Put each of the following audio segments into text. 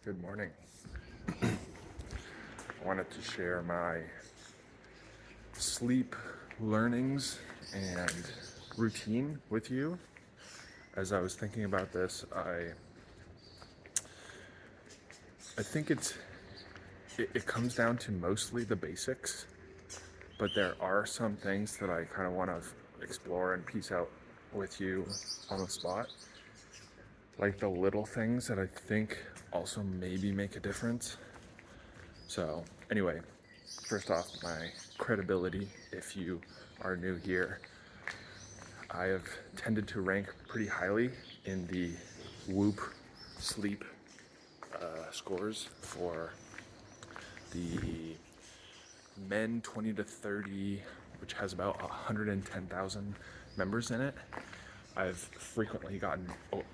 Good morning. I wanted to share my sleep learnings and routine with you. As I was thinking about this, I think it comes down to mostly the basics, but there are some things that I kind of want to explore and piece out with you on the spot. Like the little things that I think also maybe make a difference. So anyway, first off, my credibility, if you are new here, I have tended to rank pretty highly in the Whoop sleep scores for the men 20 to 30, which has about 110,000 members in it. I've frequently gotten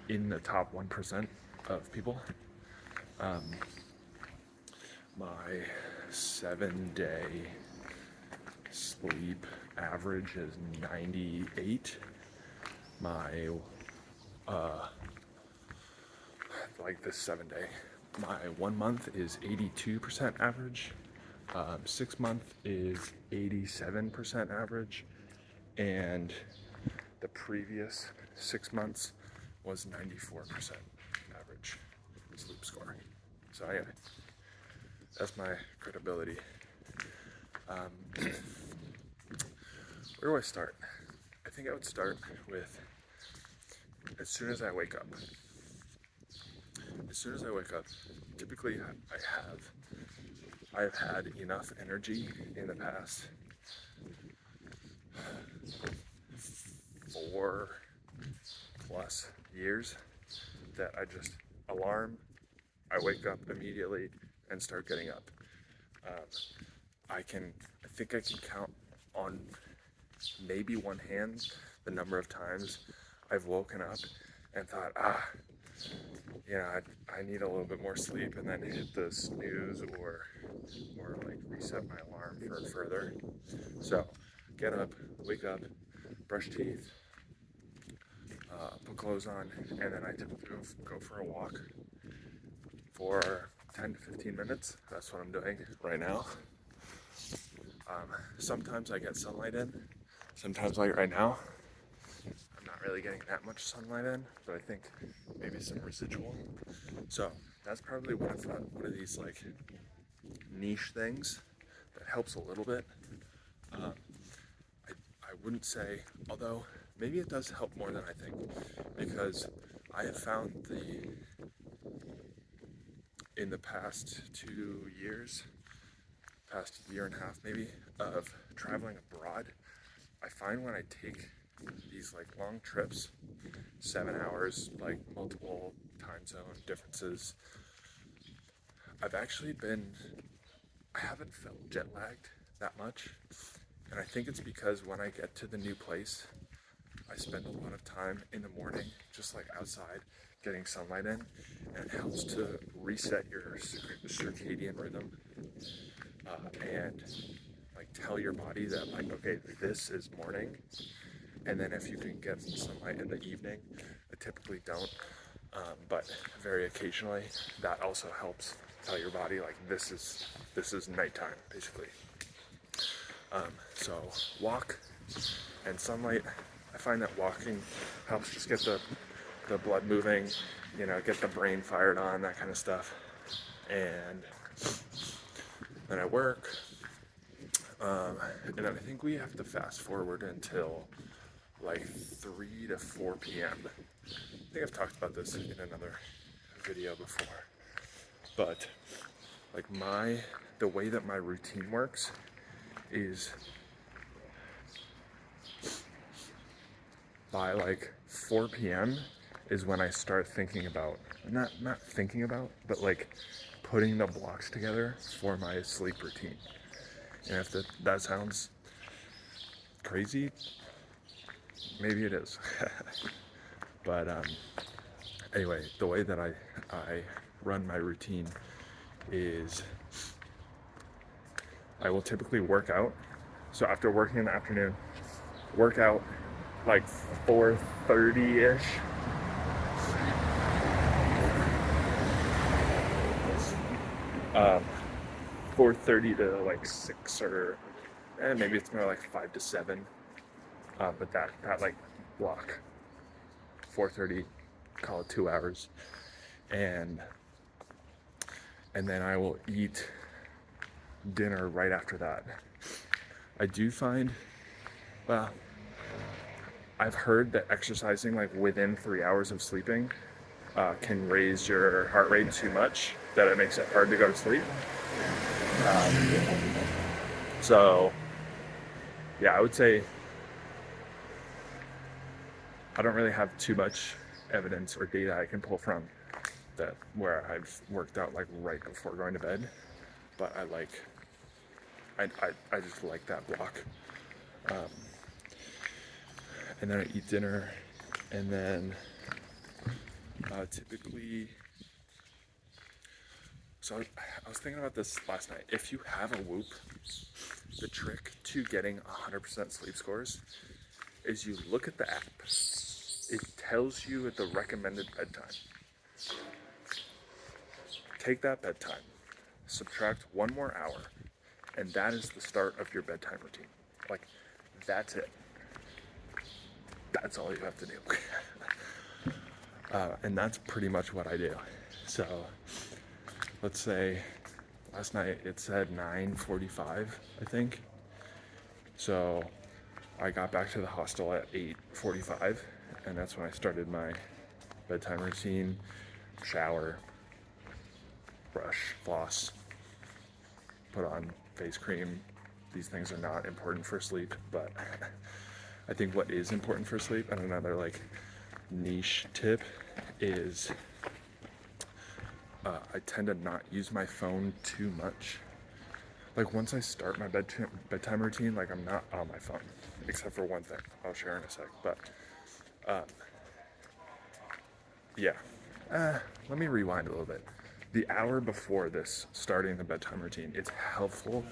in the top 1% of people. My 7-day sleep average is 98. My like this 7-day, my 1 month is 82% average. 6 month is 87% average, and the previous 6 months was 94% average sleep score. So anyway, that's my credibility. Where do I start? I think I would start with as soon as I wake up. As soon as I wake up, typically I've had enough energy in the past 4+ years that I just alarm, I wake up immediately and start getting up. I think I can count on maybe one hand the number of times I've woken up and thought, I need a little bit more sleep, and then hit the snooze or like reset my alarm for further. So get up, wake up, brush teeth, put clothes on, and then I typically go for a walk for 10 to 15 minutes. That's what I'm doing right now. Sometimes I get sunlight in. Sometimes, like right now, I'm not really getting that much sunlight in, but I think maybe some residual. So that's probably one of these like niche things that helps a little bit. I wouldn't say, although maybe it does help more than I think, because I have found in the past 2 years, past year and a half maybe, of traveling abroad, I find when I take these like long trips, 7 hours, like multiple time zone differences, I haven't felt jet lagged that much. And I think it's because when I get to the new place, I spend a lot of time in the morning, just like outside, getting sunlight in, and it helps to reset your circadian rhythm, and like tell your body that like, okay, this is morning. And then if you can get some sunlight in the evening, I typically don't, but very occasionally, that also helps tell your body like this is nighttime, basically. So walk and sunlight. I find that walking helps just get the blood moving, get the brain fired on, that kind of stuff. And then I work, and then I think we have to fast forward until like 3 to 4 p.m. I think I've talked about this in another video before, but like the way that my routine works is by like 4 p.m. is when I start thinking about, not thinking about, but like putting the blocks together for my sleep routine. And if that sounds crazy, maybe it is. But anyway, the way that I run my routine is I will typically work out. So after working in the afternoon, work out like 4:30-ish. Um, 4:30 to like 6, or maybe it's more like 5 to 7. But that like block, 4:30, call it 2 hours, and then I will eat dinner right after that. I do find, well, I've heard that exercising like within 3 hours of sleeping can raise your heart rate too much, that it makes it hard to go to sleep. So yeah, I would say I don't really have too much evidence or data I can pull from that where I've worked out like right before going to bed, but I just like that block. Um, and then I eat dinner, and then typically, so I was thinking about this last night. If you have a Whoop, the trick to getting 100% sleep scores is you look at the app. It tells you the recommended bedtime. Take that bedtime, subtract 1 more hour, and that is the start of your bedtime routine. Like, that's it. That's all you have to do. And that's pretty much what I do. So let's say last night it said 9:45, I think. So I got back to the hostel at 8:45, and that's when I started my bedtime routine: shower, brush, floss, put on face cream. These things are not important for sleep, but I think what is important for sleep, and another like niche tip, is I tend to not use my phone too much. Like, once I start my bedtime routine, like, I'm not on my phone, except for one thing I'll share in a sec. But yeah, let me rewind a little bit. The hour before this, starting the bedtime routine, it's helpful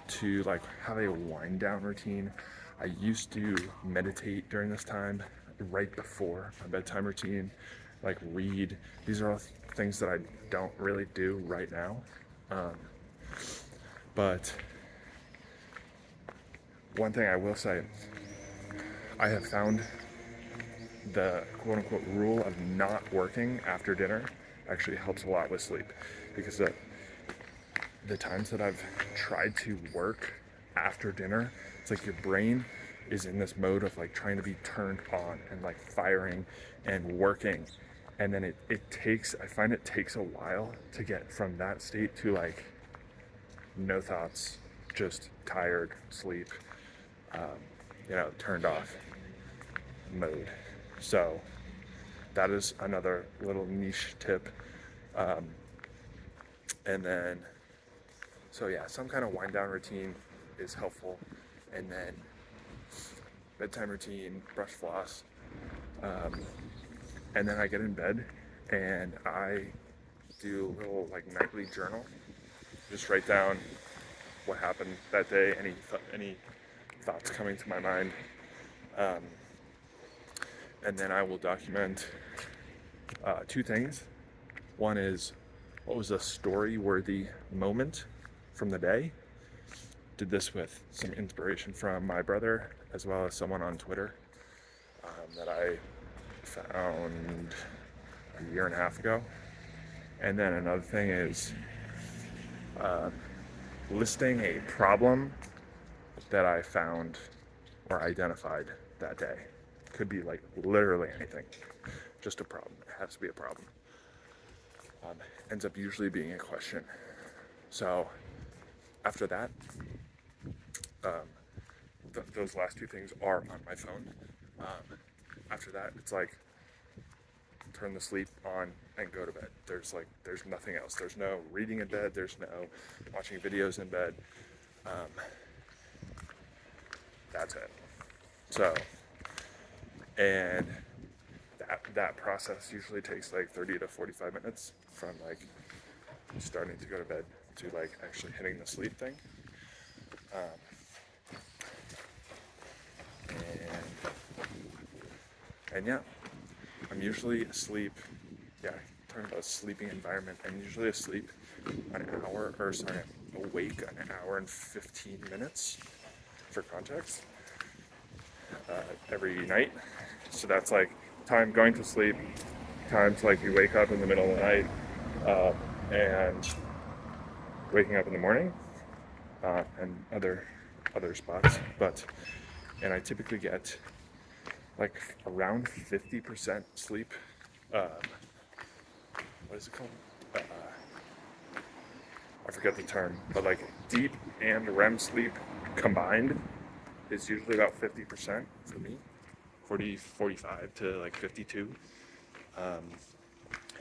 to like have a wind down routine. I used to meditate during this time, right before my bedtime routine, like read. These are all things that I don't really do right now. But one thing I will say, I have found the quote unquote rule of not working after dinner actually helps a lot with sleep, because the times that I've tried to work after dinner, it's like your brain is in this mode of like trying to be turned on and like firing and working. And then I find it takes a while to get from that state to like no thoughts, just tired, sleep, turned off mode. So that is another little niche tip. And then, so yeah, some kind of wind down routine is helpful. And then bedtime routine, brush, floss. And then I get in bed and I do a little like nightly journal. Just write down what happened that day, any thoughts coming to my mind. And then I will document two things. One is, what was a story-worthy moment from the day? Did this with some inspiration from my brother, as well as someone on Twitter that I found a year and a half ago. And then another thing is listing a problem that I found or identified that day. Could be like literally anything, just a problem. It has to be a problem. Ends up usually being a question. So after that, those last two things are on my phone. After that, it's like turn the sleep on and go to bed. There's nothing else. There's no reading in bed. There's no watching videos in bed. That's it. So, and that process usually takes like 30 to 45 minutes from like starting to go to bed to like actually hitting the sleep thing. And yeah, I'm usually asleep. Yeah, talking about sleeping environment. I'm usually awake an hour and 15 minutes for context every night. So that's like time going to sleep, times like you wake up in the middle of the night, and waking up in the morning, and other spots. And I typically get like around 50% sleep. What is it called? I forget the term, but like deep and REM sleep combined is usually about 50% for me, 45 to like 52.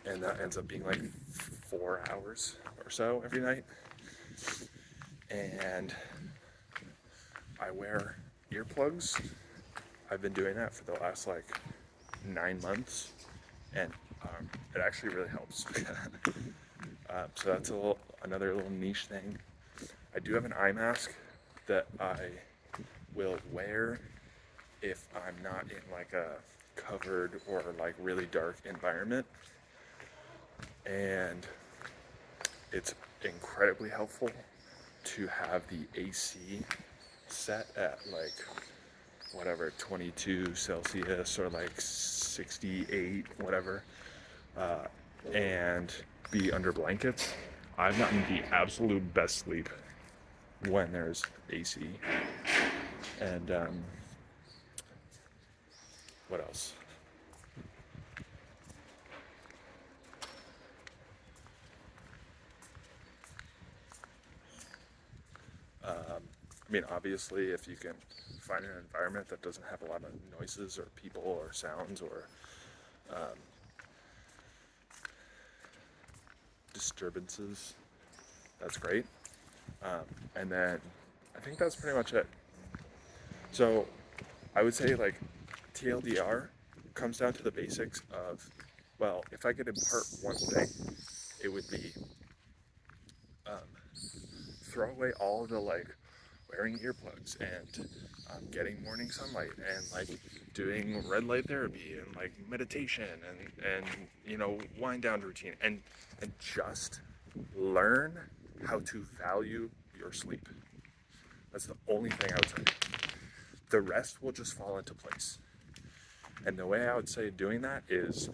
And that ends up being like 4 hours or so every night. And I wear earplugs. I've been doing that for the last like 9 months, and it actually really helps. So that's another little niche thing. I do have an eye mask that I will wear if I'm not in like a covered or like really dark environment, and it's incredibly helpful to have the AC set at like whatever 22 Celsius or like 68 whatever, and be under blankets. I've gotten the absolute best sleep when there's AC. And what else? I mean, obviously, if you can find an environment that doesn't have a lot of noises or people or sounds or disturbances, that's great. And then I think that's pretty much it. So I would say like TLDR comes down to the basics of, well, if I could impart one thing, it would be throw away all the like wearing earplugs and getting morning sunlight and like doing red light therapy and like meditation and wind down routine and just learn how to value your sleep. That's the only thing I would say. The rest will just fall into place. And the way I would say doing that is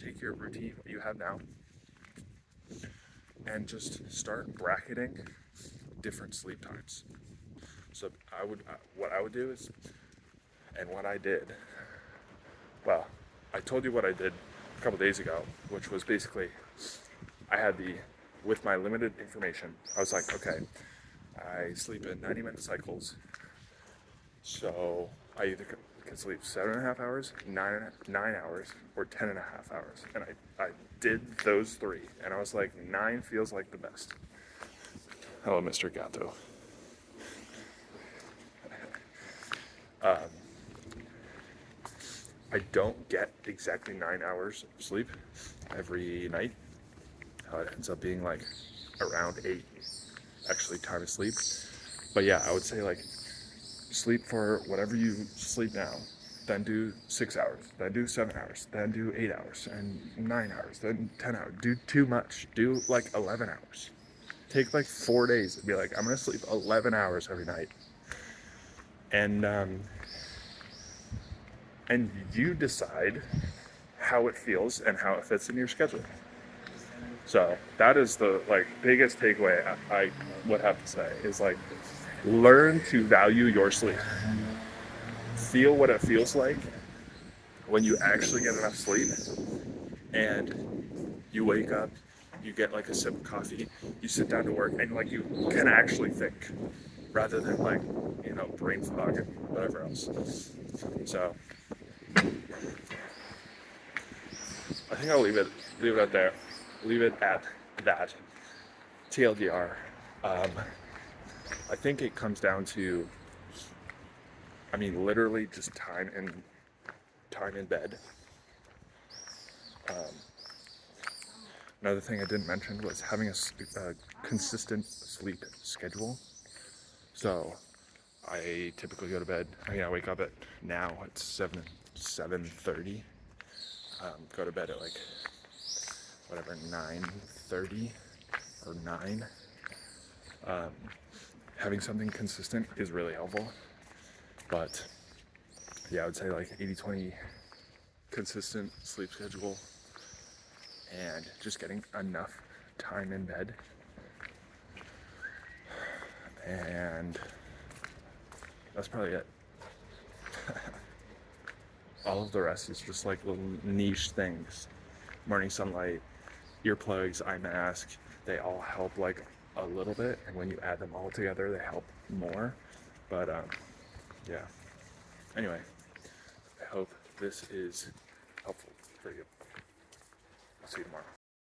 take your routine, what you have now, and just start bracketing different sleep times. So what I would do is, and what I did, well, I told you what I did a couple days ago, which was basically, with my limited information, I was like, okay, I sleep in 90-minute cycles, so I either can sleep 7.5 hours, 9 hours, or 10.5 hours. And I did those three, and I was like, 9 feels like the best. Hello, Mr. Gato. I don't get exactly 9 hours of sleep every night. It ends up being like around 8, actually, time of sleep. But yeah, I would say like sleep for whatever you sleep now, then do 6 hours, then do 7 hours, then do 8 hours, and 9 hours, then 10 hours. Do too much. Do like 11 hours. Take like 4 days and be like, I'm gonna sleep 11 hours every night. And you decide how it feels and how it fits in your schedule. So that is the like biggest takeaway I would have to say is like, learn to value your sleep. Feel what it feels like when you actually get enough sleep and you wake up, you get like a sip of coffee, you sit down to work, and like you can actually think rather than like, brain fog and whatever else. So I think I'll leave it at there. Leave it at that. TLDR. I think it comes down to, literally just time in bed. Another thing I didn't mention was having a consistent sleep schedule. So I typically go to bed. I wake up at 7:30. Go to bed at like whatever, 9:30 or 9. Having something consistent is really helpful. But yeah, I would say like 80-20 consistent sleep schedule and just getting enough time in bed. And that's probably it. All of the rest is just like little niche things. Morning sunlight, earplugs, eye mask, they all help like a little bit, and when you add them all together they help more. But yeah, anyway, I hope this is helpful for you. I'll see you tomorrow.